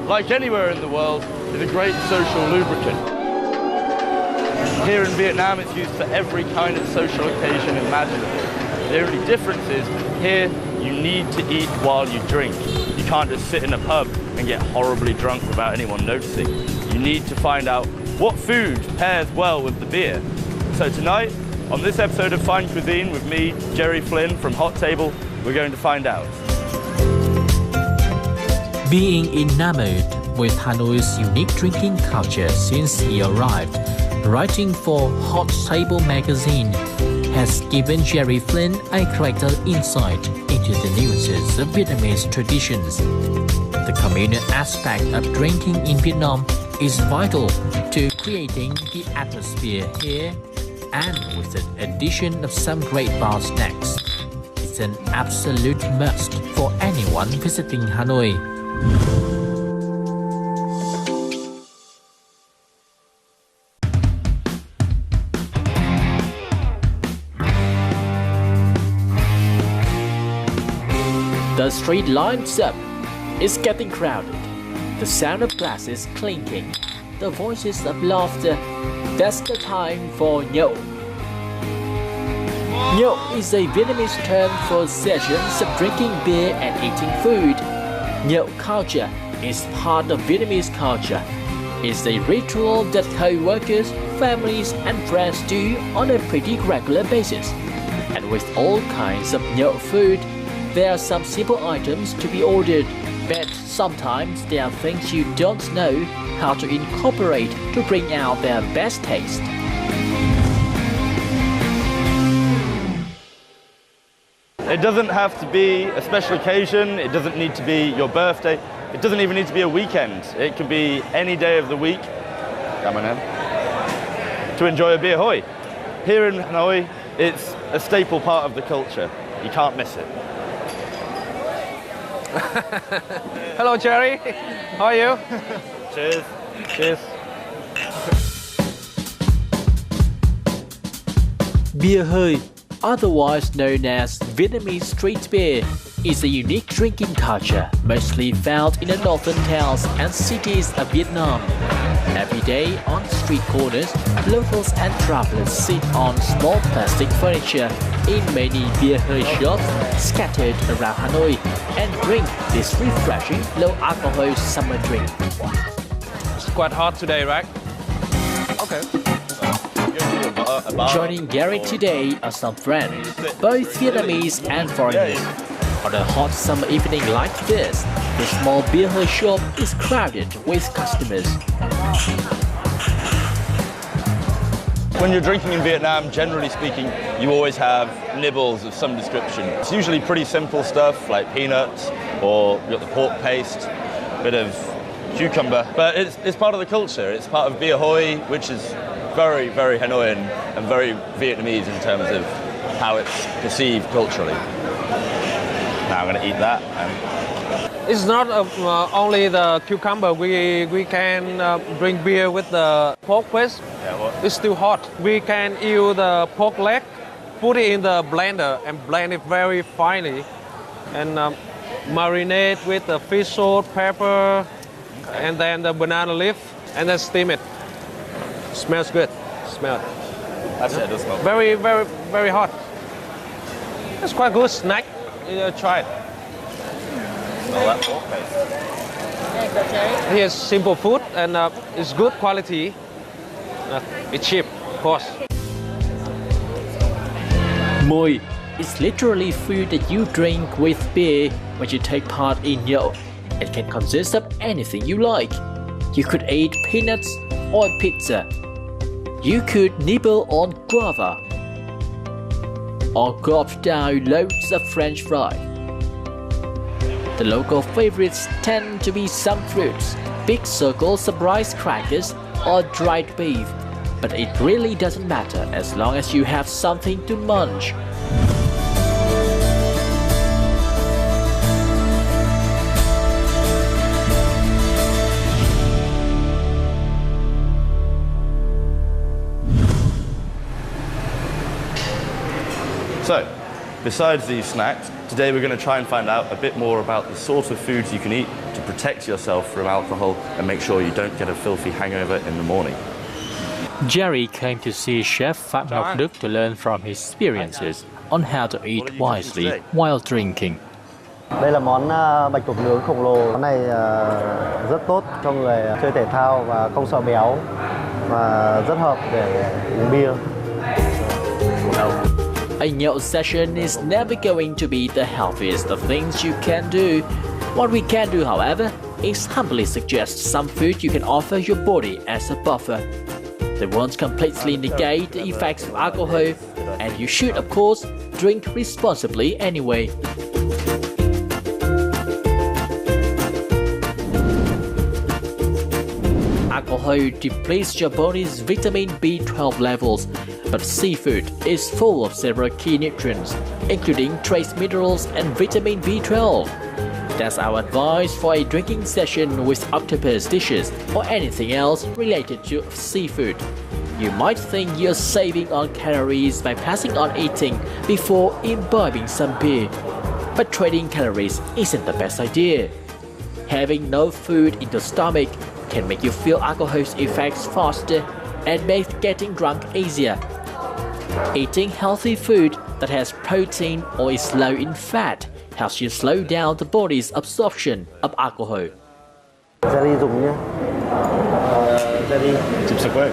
like anywhere in the world, is a great social lubricant. Here in Vietnam, it's used for every kind of social occasion imaginable. The only difference is, here, you need to eat while you drink. You can't just sit in a pub and get horribly drunk without anyone noticing. You need to find out what food pairs well with the beer. So tonight, on this episode of Fine Cuisine with me, Jerry Flynn from Hot Table, we're going to find out. Being enamored with Hanoi's unique drinking culture since he arrived, writing for Hot Table magazine has given Jerry Flynn a greater insight into the nuances of Vietnamese traditions. The communal aspect of drinking in Vietnam is vital to creating the atmosphere here, and with the addition of some great bar snacks, it's an absolute must for anyone visiting Hanoi. The street lines up. It's getting crowded. The sound of glasses clinking. The voices of laughter. That's the time for nhậu. Nhậu is a Vietnamese term for sessions of drinking beer and eating food. Nhậu culture is part of Vietnamese culture. It's a ritual that co-workers, families and friends do on a pretty regular basis. And with all kinds of nhậu food, there are some simple items to be ordered, but sometimes there are things you don't know how to incorporate to bring out their best taste. It doesn't have to be a special occasion, it doesn't need to be your birthday, it doesn't even need to be a weekend. It can be any day of the week, come on in, to enjoy a beer hoi. Here in Hanoi, it's a staple part of the culture. You can't miss it. Hello, Jerry. How are you? Cheers. Cheers. Beer hoi, otherwise known as Vietnamese street beer, is a unique drinking culture mostly found in the northern towns and cities of Vietnam. Every day on street corners, locals and travelers sit on small plastic furniture in many beer hoi shops scattered around Hanoi and drink this refreshing low-alcohol summer drink. It's quite hot today, right? Okay. Joining Gary today are some friends, both Vietnamese and foreigners. On a hot summer evening like this, the small beer hoi shop is crowded with customers. When you're drinking in Vietnam, generally speaking, you always have nibbles of some description. It's usually pretty simple stuff like peanuts, or you've got the pork paste, a bit of cucumber. But it's part of the culture. It's part of beer hoi, which is very, very Hanoian and very Vietnamese in terms of how it's perceived culturally. Now I'm going to eat that. It's not only the cucumber. We can drink beer with the pork paste. Yeah, what? It's still hot. We can use the pork leg, put it in the blender and blend it very finely, and marinate with the fish salt, pepper, and then the banana leaf, and then steam it. Smells good. Smell it. That's it. It does smell. Very, very, very hot. It's quite good snack. Try it. Smell that pork paste. Here's simple food, and it's good quality. It's cheap, of course. Moi is literally food that you drink with beer when you take part in nhậu. It can consist of anything you like. You could eat peanuts or pizza. You could nibble on guava or gulp down loads of French fries. The local favorites tend to be some fruits, big circles of rice crackers, or dried beef, but it really doesn't matter as long as you have something to munch. So, besides these snacks, today we're going to try and find out a bit more about the sort of foods you can eat to protect yourself from alcohol and make sure you don't get a filthy hangover in the morning. Jerry came to see Chef Phạm Ngọc Đức to learn from his experiences on how to eat wisely while drinking. Đây là món bạch tuộc nướng khổng lồ. Món này rất tốt cho người chơi thể thao và không sợ béo và rất hợp để uống bia. A nhậu session is never going to be the healthiest of things you can do. What we can do, however, is humbly suggest some food you can offer your body as a buffer. They won't completely negate the effects of alcohol, and you should, of course, drink responsibly anyway. Alcohol depletes your body's vitamin B12 levels, but seafood is full of several key nutrients, including trace minerals and vitamin B12. That's our advice for a drinking session with octopus dishes or anything else related to seafood. You might think you're saving on calories by passing on eating before imbibing some beer, but trading calories isn't the best idea. Having no food in the stomach can make you feel alcohol's effects faster and make getting drunk easier. Eating healthy food that has protein or is low in fat helps you slow down the body's absorption of alcohol. Jerry dùng nhé. Jerry. Chụp sạc quay.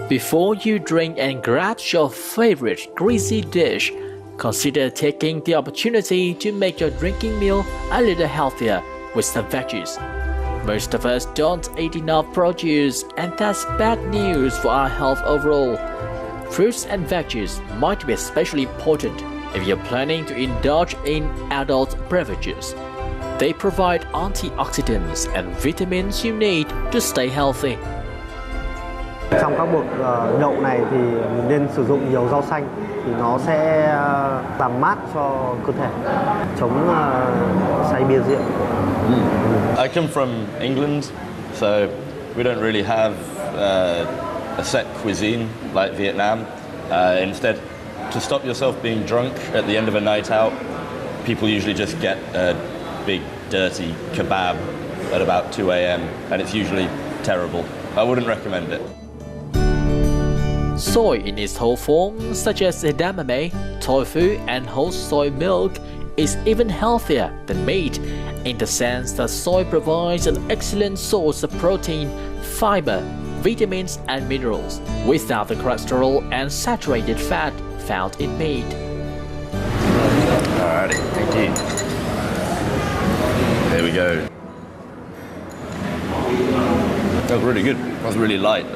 Before you drink and grab your favorite greasy dish, consider taking the opportunity to make your drinking meal a little healthier with some veggies. Most of us don't eat enough produce, and that's bad news for our health overall. Fruits and veggies might be especially important if you're planning to indulge in adult beverages. They provide antioxidants and vitamins you need to stay healthy. Trong các cuộc nhậu này thì mình nên sử dụng nhiều rau xanh thì nó sẽ làm mát cho cơ thể, chống say bia rượu. I come from England, so we don't really have a set cuisine like Vietnam. Instead, to stop yourself being drunk at the end of a night out, people usually just get a big dirty kebab at about 2 a.m. and it's usually terrible. I wouldn't recommend it. Soy in its whole form, such as edamame, tofu, and whole soy milk, is even healthier than meat in the sense that soy provides an excellent source of protein, fiber, vitamins, and minerals without the cholesterol and saturated fat found in meat. Alrighty, thank you. There we go. That was really good. That was really light.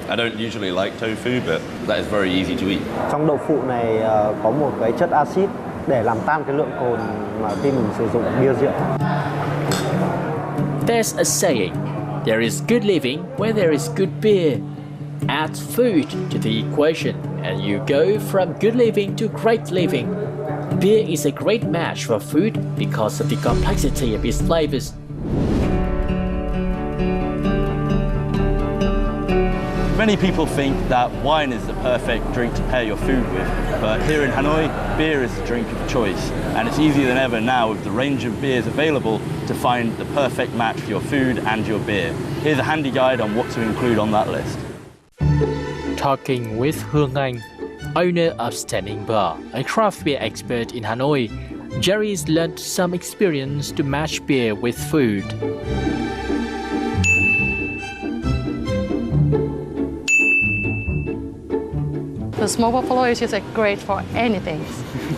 I don't usually like tofu, but that is very easy to eat. Trong đậu phụ này có một cái chất axit để làm tan cái lượng cồn mà khi mình sử dụng bia rượu. There's a saying, there is good living where there is good beer. Add food to the equation and you go from good living to great living. Beer is a great match for food because of the complexity of its flavors. Many people think that wine is the perfect drink to pair your food with, but here in Hanoi, beer is the drink of choice, and it's easier than ever now with the range of beers available to find the perfect match for your food and your beer. Here's a handy guide on what to include on that list. Talking with Hương Anh, owner of Standing Bar, a craft beer expert in Hanoi, Jerry's learned some experience to match beer with food. The smoked buffalo is just like great for anything,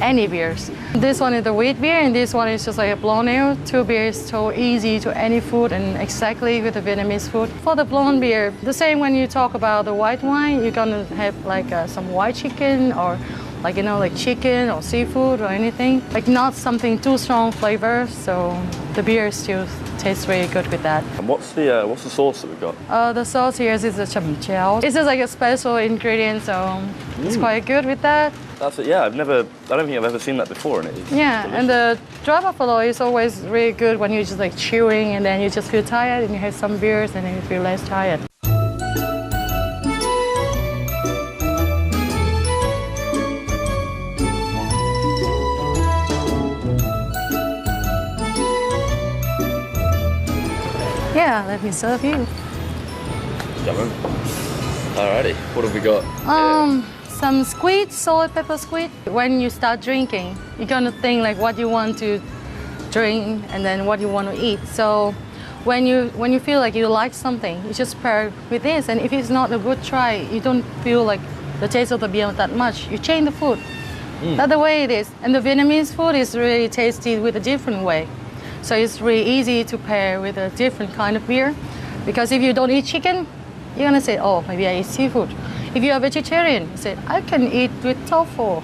any beers. This one is the wheat beer, and this one is just like a blonde ale. Two beers so easy to any food and exactly with the Vietnamese food. For the blonde beer, the same when you talk about the white wine, you're gonna have like some white chicken or like like chicken or seafood or anything. Like not something too strong flavor, so the beer still tastes really good with that. And what's the sauce that we've got? The sauce here is a chum chao. It's just like a special ingredient, so it's quite good with that. That's it. Yeah, I don't think I've ever seen that before, and it is. Yeah, delicious. and the dry buffalo is always really good when you're just like chewing and then you just feel tired and you have some beers and then you feel less tired. Yeah, let me serve you. Come on. Alrighty, what have we got? Some squid, salt, pepper squid. When you start drinking, you're gonna think like what you want to drink and then what you want to eat. So when you feel like you like something, you just pair with this. And if it's not a good try, you don't feel like the taste of the beer that much, you change the food. That's the way it is. And the Vietnamese food is really tasty with a different way. So it's really easy to pair with a different kind of beer. Because if you don't eat chicken, you're gonna say, oh, maybe I eat seafood. If you're a vegetarian, you say, I can eat with tofu.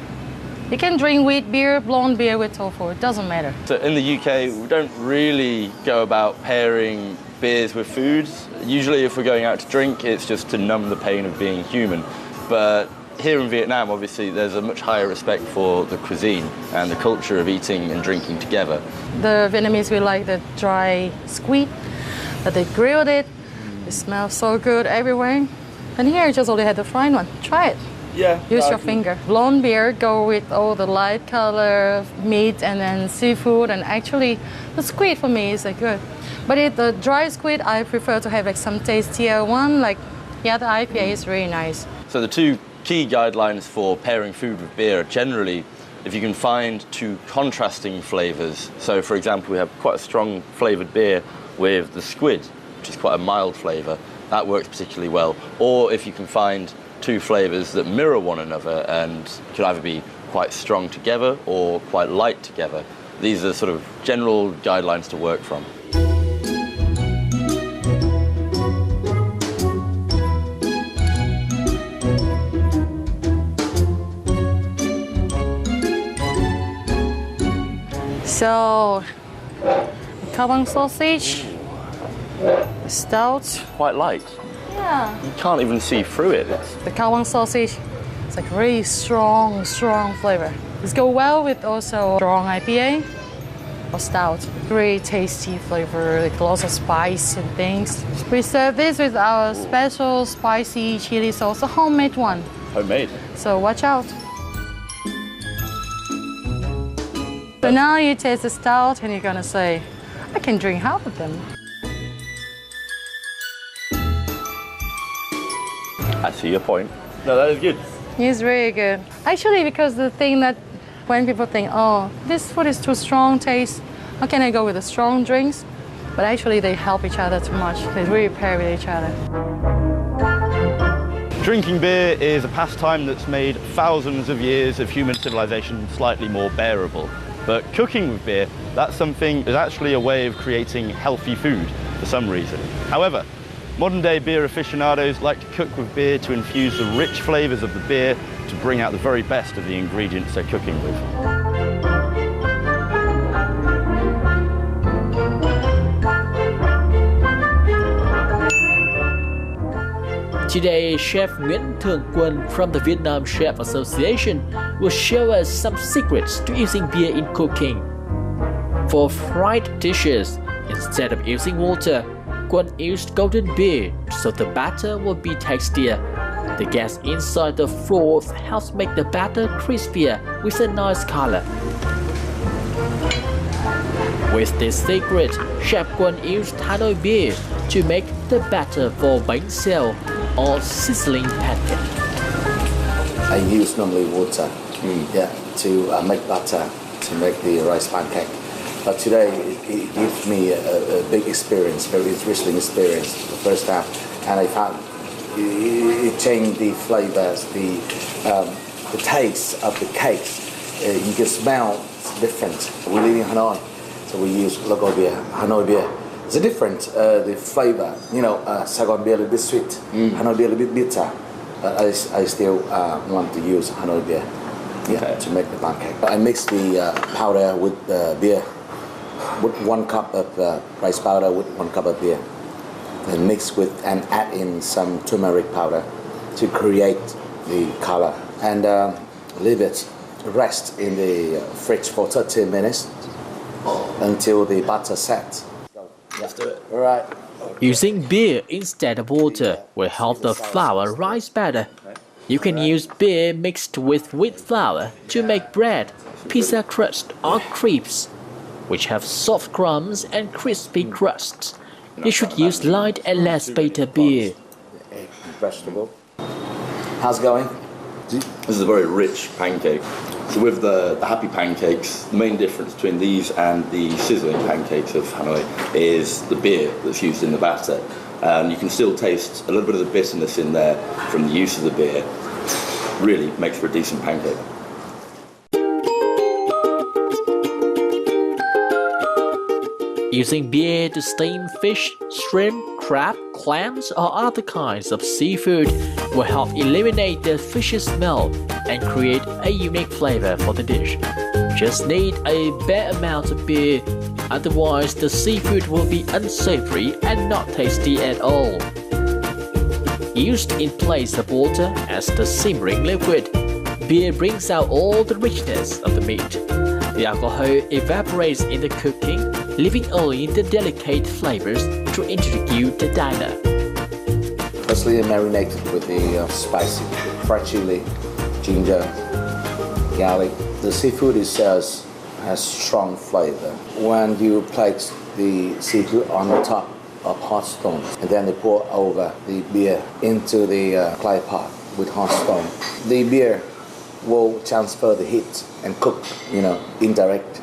You can drink wheat beer, blonde beer with tofu, it doesn't matter. So in the UK, we don't really go about pairing beers with foods. Usually if we're going out to drink, it's just to numb the pain of being human. But here in Vietnam, obviously, there's a much higher respect for the cuisine and the culture of eating and drinking together. The Vietnamese, we like the dry squid, that they grilled it. It smells so good everywhere. And here, you just only had the fried one. Try it. Yeah. Use your finger. Blonde beer go with all the light color meat and then seafood. And actually, the squid for me is good. But the dry squid, I prefer to have like some tastier one. Like, yeah, the IPA is really nice. So the two key guidelines for pairing food with beer are generally if you can find two contrasting flavors. So for example, we have quite a strong flavored beer with the squid, which is quite a mild flavor. That works particularly well. Or if you can find two flavors that mirror one another and could either be quite strong together or quite light together. These are sort of general guidelines to work from. So, Kabang sausage, stout. Quite light. Yeah. You can't even see through it. The Kabang sausage, it's like really strong flavor. It's go well with also strong IPA or stout. Really tasty flavor, like lots of spice and things. We serve this with our special spicy chili sauce, a homemade one. Homemade. So watch out. So now you taste the stout and you're gonna say, I can drink half of them. I see your point. No, that is good. It's really good. Actually, because the thing that when people think, oh, this food is too strong taste, how can I go with the strong drinks? But actually they help each other too much. They really pair with each other. Drinking beer is a pastime that's made thousands of years of human civilization slightly more bearable. But cooking with beer, that's something that's actually a way of creating healthy food for some reason. However, modern day beer aficionados like to cook with beer to infuse the rich flavors of the beer to bring out the very best of the ingredients they're cooking with. Today, Chef Nguyễn Thường Quân from the Vietnam Chef Association will show us some secrets to using beer in cooking. For fried dishes, instead of using water, Quân used golden beer so the batter will be tastier. The gas inside the froth helps make the batter crispier with a nice color. With this secret, Chef Quân used Hanoi beer to make the batter for bánh xèo or sizzling pancake. I use normally water to make batter to make the rice pancake. But today it gives me a big experience, very interesting experience the first time, and I found it changed the flavors, the taste of the cakes. You can smell it's different. We live in Hanoi, so we use local beer, Hanoi beer. It's different, the flavor. You know, Saigon beer a little bit sweet, Hanoi beer a little bit bitter. But I still want to use Hanoi beer to make the pancake. I mix the powder with beer. With 1 cup of rice powder with 1 cup of beer, and mix with and add in some turmeric powder to create the color, and leave it rest in the fridge for 30 minutes until the batter sets. Let's do it. All right. Using beer instead of water will help the flour rise better. You can use beer mixed with wheat flour to make bread, pizza crust or crepes, which have soft crumbs and crispy crusts. you should use light and less bitter beer. Vegetable. How's it going? This is a very rich pancake. So with the happy pancakes, the main difference between these and the sizzling pancakes of Hanoi is the beer that's used in the batter. And you can still taste a little bit of the bitterness in there from the use of the beer. Really makes for a decent pancake. Using beer to steam fish, shrimp, crab, clams or other kinds of seafood will help eliminate the fish's smell and create a unique flavor for the dish. Just need a bare amount of beer, otherwise the seafood will be unsavory and not tasty at all. Used in place of water as the simmering liquid, beer brings out all the richness of the meat. The alcohol evaporates in the cooking, leaving only the delicate flavors to introduce the diner. Firstly, marinated with the spicy fried chili, ginger, garlic. The seafood itself has strong flavor. When you place the seafood on the top of hot stones and then they pour over the beer into the clay pot with hot stone, the beer will transfer the heat and cook, indirectly.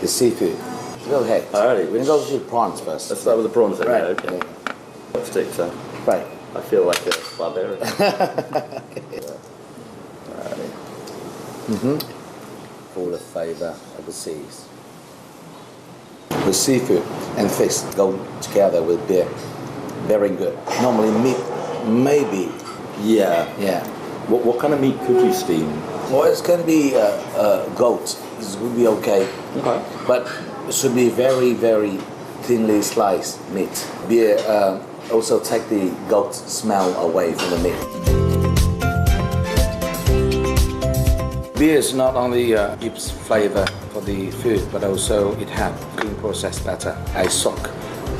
The seafood. Go ahead. Alright, We're going to do prawns first. Let's start with the prawns then. Right. Okay. Yeah. Sticks, huh? Right. I feel like a barbarian. Full of flavour of the seas. The seafood and fish go together with beer. Very good. Normally meat, maybe. Yeah. What kind of meat could you steam? Well, it's going to be goat. It will be okay. Okay. But it should be very, very thinly sliced meat. Beer also take the goat smell away from the meat. Beer is not only gives flavor for the food, but also it has cooking process better. I soak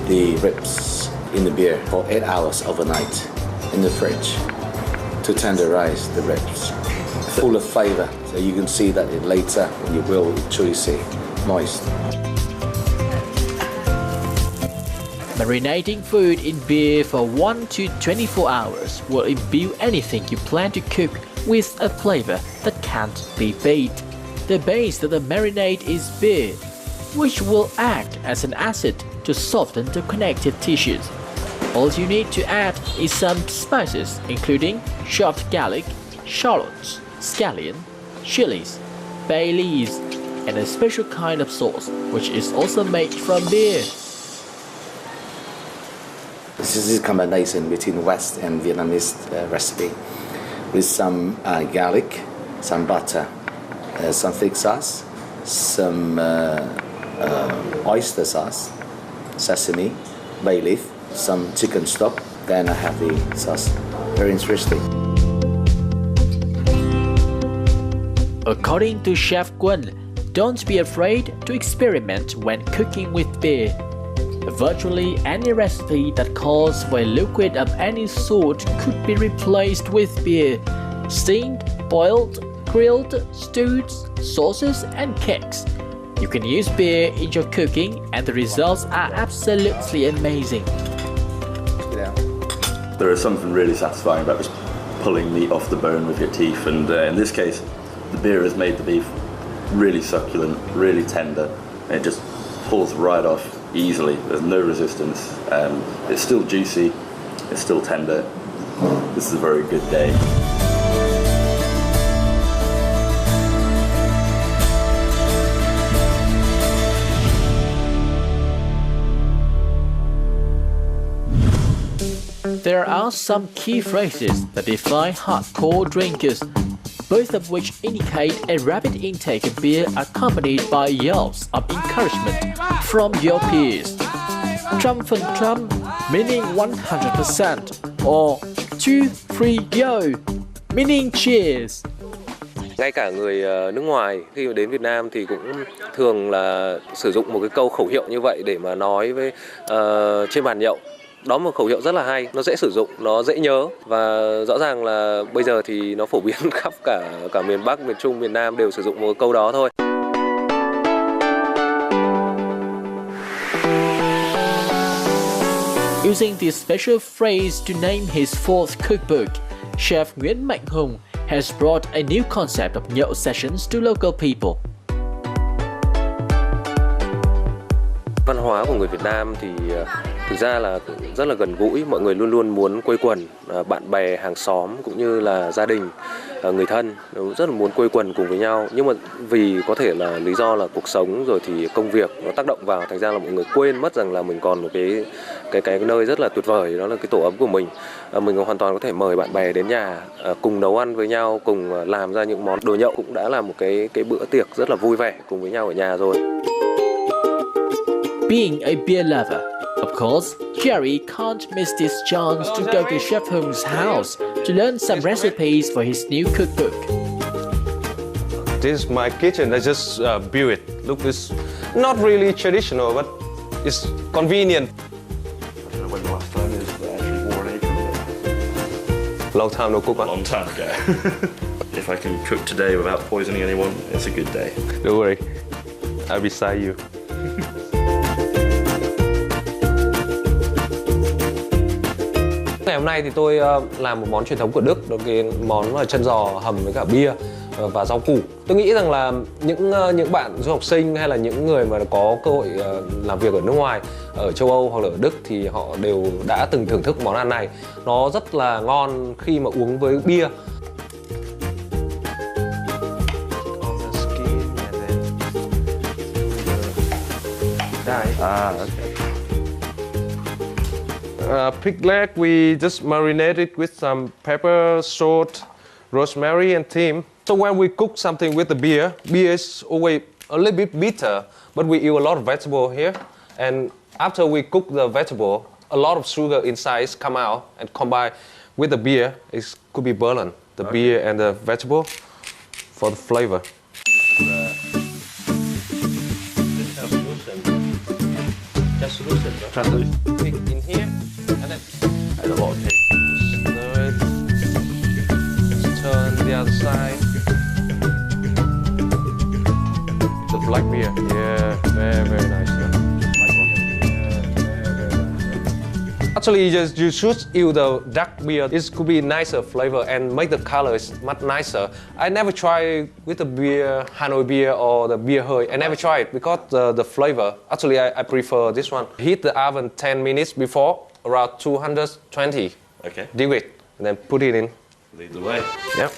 the ribs in the beer for 8 hours overnight in the fridge to tenderize the ribs. Full of flavor, so you can see that it later when you grill it's juicy, moist. Marinating food in beer for 1 to 24 hours will imbue anything you plan to cook with a flavor that can't be beat. The base of the marinade is beer, which will act as an acid to soften the connective tissues. All you need to add is some spices, including chopped garlic, shallots, scallion, chilies, bay leaves, and a special kind of sauce, which is also made from beer. This is a combination between West and Vietnamese recipe with some garlic, some butter, some thick sauce, some oyster sauce, sesame, bay leaf, some chicken stock. Then I have the sauce. Very interesting. According to Chef Quân, don't be afraid to experiment when cooking with beer. Virtually any recipe that calls for a liquid of any sort could be replaced with beer. Steamed, boiled, grilled, stewed, sauces and cakes. You can use beer in your cooking and the results are absolutely amazing. There is something really satisfying about just pulling meat off the bone with your teeth, and in this case, the beer has made the beef really succulent, really tender, and it just pulls right off easily. There's no resistance. It's still juicy, it's still tender. This is a very good day. There are some key phrases that define hardcore drinkers, both of which indicate a rapid intake of beer accompanied by yells of encouragement from your peers. Trăm%, meaning 100%, or 2, 3, yo, meaning cheers. Ngay cả người nước ngoài khi mà đến Việt Nam thì cũng thường là sử dụng một cái câu khẩu hiệu như vậy để mà nói với trên bàn nhậu. Đó là một khẩu hiệu rất là hay, nó dễ sử dụng, nó dễ nhớ và rõ ràng là bây giờ thì nó phổ biến khắp cả miền Bắc, miền Trung, miền Nam đều sử dụng một câu đó thôi. Using this special phrase to name his fourth cookbook, Chef Nguyễn Mạnh Hùng has brought a new concept of nhậu sessions to local people. Văn hóa của người Việt Nam thì thực ra là rất là gần gũi, mọi người luôn luôn muốn quây quần, bạn bè, hàng xóm cũng như là gia đình, người thân rất là muốn quây quần cùng với nhau. Nhưng mà vì có thể là lý do là cuộc sống rồi thì công việc nó tác động vào, thành ra là mọi người quên mất rằng là mình còn một cái nơi rất là tuyệt vời, đó là cái tổ ấm của mình. Mình hoàn toàn có thể mời bạn bè đến nhà cùng nấu ăn với nhau, cùng làm ra những món đồ nhậu, cũng đã là một cái bữa tiệc rất là vui vẻ cùng với nhau ở nhà rồi. Being a beer lover, of course, Jerry can't miss this chance to go to Chef Hung's house to learn some recipes for his new cookbook. This is my kitchen. I just built it. Look, it's not really traditional, but it's convenient. I don't know when the last time is actually wore an apron. Long time no cook. A long time ago. If I can cook today without poisoning anyone, it's a good day. Don't worry, I'll be beside you. Ngày hôm nay thì tôi làm một món truyền thống của Đức, đó là cái món là chân giò hầm với cả bia và rau củ. Tôi nghĩ rằng là những bạn du học sinh hay là những người mà có cơ hội làm việc ở nước ngoài, ở châu Âu hoặc là ở Đức thì họ đều đã từng thưởng thức món ăn này. Nó rất là ngon khi mà uống với bia. Okay. Pig leg, we just marinate it with some pepper, salt, rosemary and thyme. So when we cook something with the beer is always a little bit bitter, but we use a lot of vegetable here. And after we cook the vegetable, a lot of sugar inside come out and combine with the beer. It could be balanced, the beer and the vegetable for the flavor. Translucent. Pig in here, and then There's a lot of pig. stir it. Just turn the other side. The black beer, yeah, very nice. Actually, you should use the dark beer. It could be nicer flavor and make the colors much nicer. I never try with the beer, Hanoi beer or the beer hơi. I never try it because the flavor. Actually, I prefer this one. Heat the oven 10 minutes before, around 220 Okay. degrees, and then put it in. Lead the way. Yep.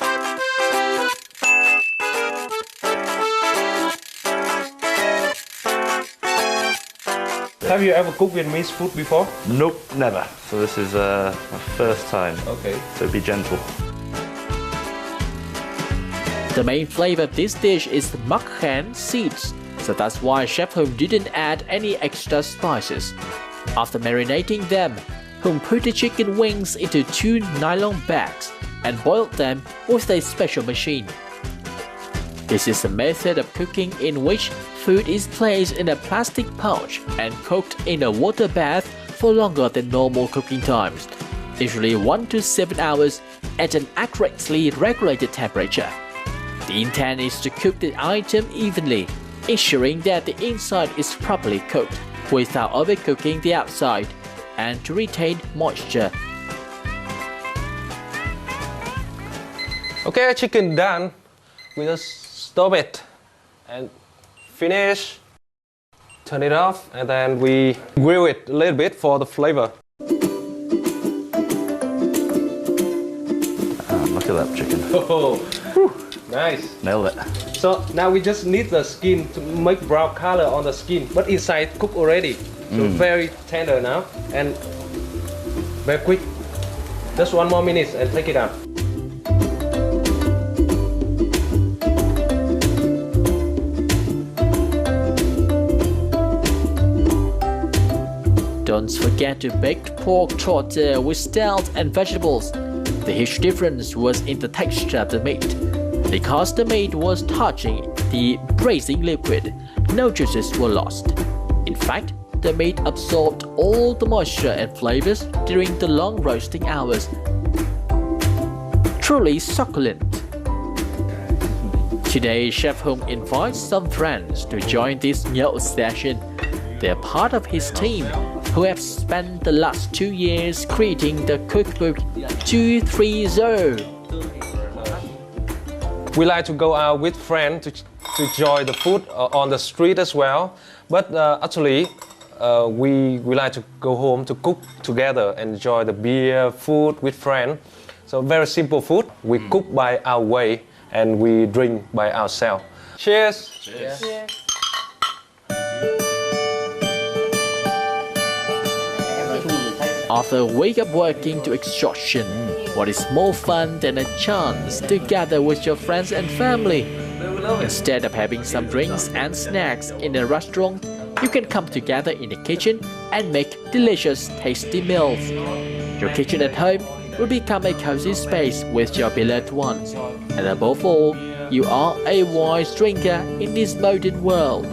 Have you ever cooked Vietnamese food before? Nope, never. So this is my first time. Okay. So be gentle. The main flavor of this dish is mắc khén seeds, so that's why Chef Hung didn't add any extra spices. After marinating them, Hung put the chicken wings into 2 nylon bags and boiled them with a special machine. This is a method of cooking in which food is placed in a plastic pouch and cooked in a water bath for longer than normal cooking times, usually 1 to 7 hours at an accurately regulated temperature. The intent is to cook the item evenly, ensuring that the inside is properly cooked without overcooking the outside, and to retain moisture. Okay, chicken done. We just stop it and finish. Turn it off, and then we grill it a little bit for the flavor. Look at that chicken. Oh, nice. Nailed it. So now we just need the skin to make brown color on the skin, but inside cooked already. So very tender now and very quick. Just 1 more minute and take it out. Don't forget to bake pork trotter with stealth and vegetables. The huge difference was in the texture of the meat. Because the meat was touching the braising liquid, no juices were lost. In fact, the meat absorbed all the moisture and flavors during the long roasting hours. Truly succulent. Today, Chef Hung invites some friends to join this nhậu session. They're part of his team who have spent the last 2 years creating the cookbook 230. We like to go out with friends to enjoy the food on the street as well. But actually, we like to go home to cook together and enjoy the beer, food with friends. So very simple food. We cook by our way and we drink by ourselves. Cheers! Cheers. After a week of working to exhaustion, what is more fun than a chance to gather with your friends and family? Instead of having some drinks and snacks in a restaurant, you can come together in the kitchen and make delicious, tasty meals. Your kitchen at home will become a cozy space with your beloved ones. And above all, you are a wise drinker in this modern world.